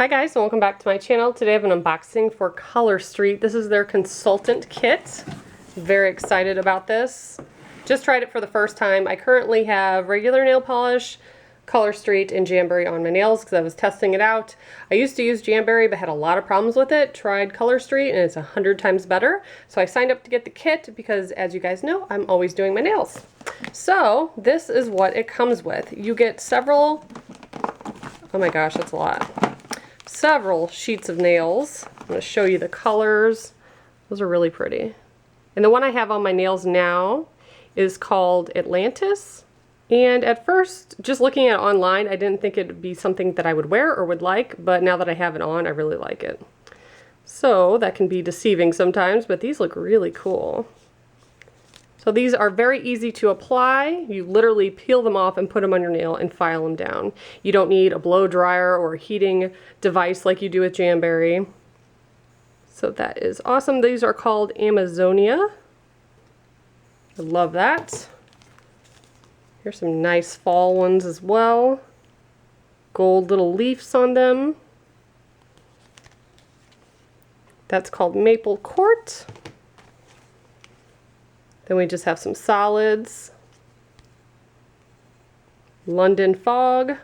Hi guys, and welcome back to my channel. Today I have an unboxing for Color Street. This is their consultant kit. Very excited about this. Just tried it for the first time. I currently have regular nail polish, Color Street, and Jamberry on my nails because I was testing it out. I used to use Jamberry but had a lot of problems with it. Tried Color Street and it's 100 times better. So I signed up to get the kit because, as you guys know, I'm always doing my nails. So this is what it comes with. You get several, oh my gosh, that's a lot. Several sheets of nails. I'm going to show you the colors. Those are really pretty. And the one I have on my nails now is called Atlantis. And at first, just looking at it online, I didn't think it would be something that I would wear or would like, but now that I have it on, I really like it. So that can be deceiving sometimes, but these look really cool. So these are very easy to apply. You literally peel them off and put them on your nail and file them down. You don't need a blow dryer or a heating device like you do with Jamberry. So that is awesome. These are called Amazonia. I love that. Here's some nice fall ones as well. Gold little leaves on them. That's called Maple Court. Then we just have some solids. London Fog.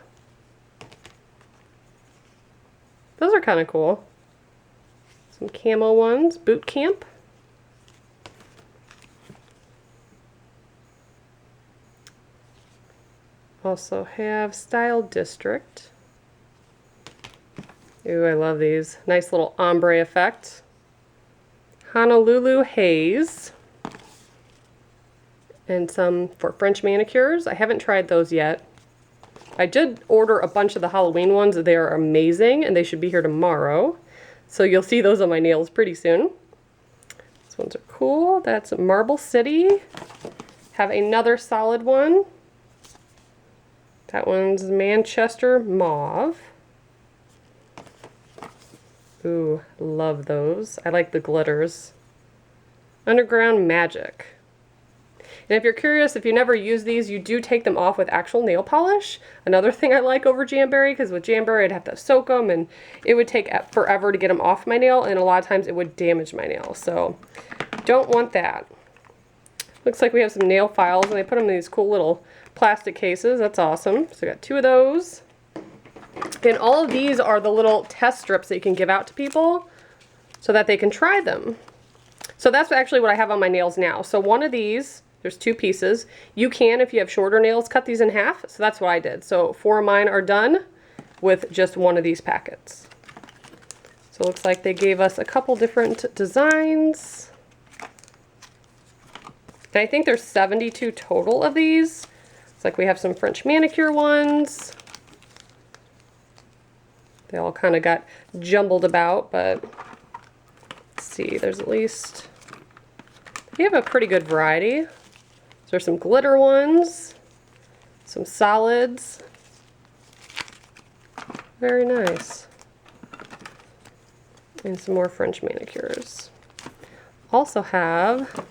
Those are kind of cool. Some camo ones. Boot Camp. Also have Style District. Ooh, I love these. Nice little ombre effect. Honolulu Haze. And some for French manicures. I haven't tried those yet. I did order a bunch of the Halloween ones. They are amazing and they should be here tomorrow. So you'll see those on my nails pretty soon. These ones are cool. That's Marble City. Have another solid one. That one's Manchester Mauve. Ooh, love those. I like the glitters. Underground Magic. And if you're curious, if you never use these, you do take them off with actual nail polish. Another thing I like over Jamberry, because with Jamberry I'd have to soak them and it would take forever to get them off my nail, and a lot of times it would damage my nail. So don't want that. Looks like we have some nail files and they put them in these cool little plastic cases. That's awesome. So I got 2 of those. And all of these are the little test strips that you can give out to people so that they can try them. So that's actually what I have on my nails now. So one of these, there's 2 pieces. You can, if you have shorter nails, cut these in half. So that's what I did. So 4 of mine are done with just one of these packets. So it looks like they gave us a couple different designs. And I think there's 72 total of these. It's like we have some French manicure ones. They all kind of got jumbled about, but let's see, there's at least, we have a pretty good variety. There's some glitter ones, some solids. Very nice. And some more French manicures. Also have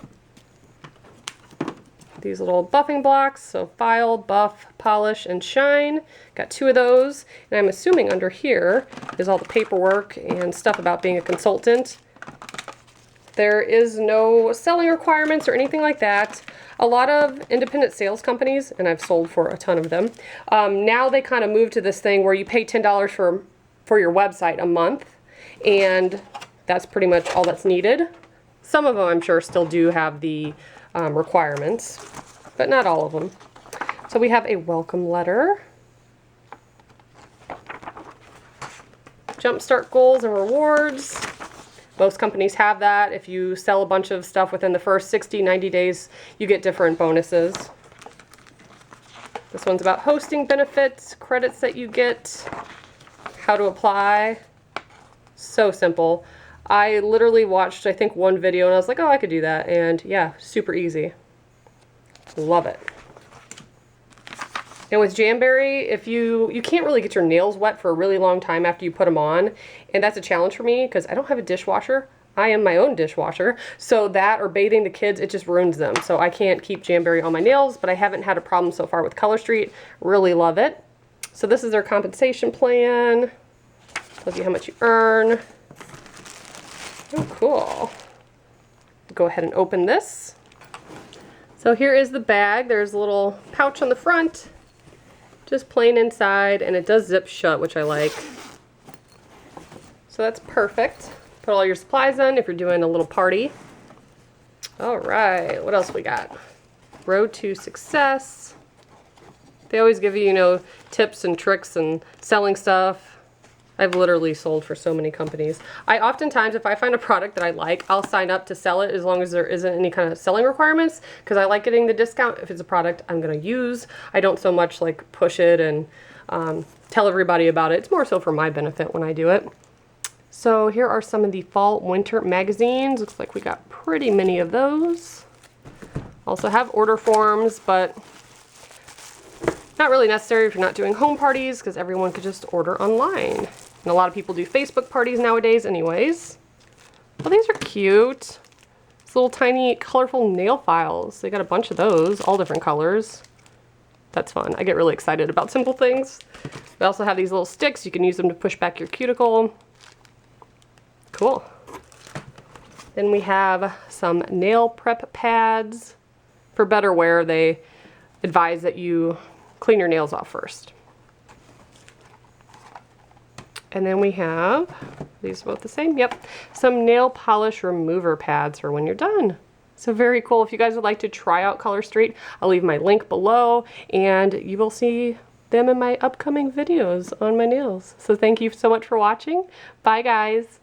these little buffing blocks, so file, buff, polish, and shine. Got 2 of those, and I'm assuming under here is all the paperwork and stuff about being a consultant. There is no selling requirements or anything like that. A lot of independent sales companies, and I've sold for a ton of them, now they kind of move to this thing where you pay $10 for your website a month, and that's pretty much all that's needed. Some of them I'm sure still do have the requirements, but not all of them. So we have a welcome letter. Jumpstart goals and rewards. Most companies have that. If you sell a bunch of stuff within the first 60, 90 days, you get different bonuses. This one's about hosting benefits, credits that you get, how to apply. So simple. I literally watched, I think, 1 video and I was like, oh, I could do that. And yeah, super easy. Love it. And with Jamberry, if you can't really get your nails wet for a really long time after you put them on, and that's a challenge for me because I don't have a dishwasher. I am my own dishwasher, so that or bathing the kids, it just ruins them. So I can't keep Jamberry on my nails, but I haven't had a problem so far with Color Street. Really love it. So this is their compensation plan. Tells you how much you earn. Oh, cool. Go ahead and open this. So here is the bag. There's a little pouch on the front, just plain inside, and it does zip shut, which I like. So that's perfect. Put all your supplies in if you're doing a little party. All right, what else we got? Road to Success. They always give you, you know, tips and tricks and selling stuff. I've literally sold for so many companies. I oftentimes, if I find a product that I like, I'll sign up to sell it as long as there isn't any kind of selling requirements, because I like getting the discount if it's a product I'm going to use. I don't so much like push it and tell everybody about it. It's more so for my benefit when I do it. So here are some of the fall winter magazines. Looks like we got pretty many of those. Also have order forms, but not really necessary if you're not doing home parties, because everyone could just order online. And a lot of people do Facebook parties nowadays anyways. Well, these are cute. It's little tiny colorful nail files. They got a bunch of those, all different colors. That's fun. I get really excited about simple things. We also have these little sticks. You can use them to push back your cuticle. Cool. Then we have some nail prep pads. For better wear, they advise that you clean your nails off first. And then we have, these are both the same, yep, some nail polish remover pads for when you're done. So very cool. If you guys would like to try out Color Street, I'll leave my link below, and you will see them in my upcoming videos on my nails. So thank you so much for watching. Bye, guys.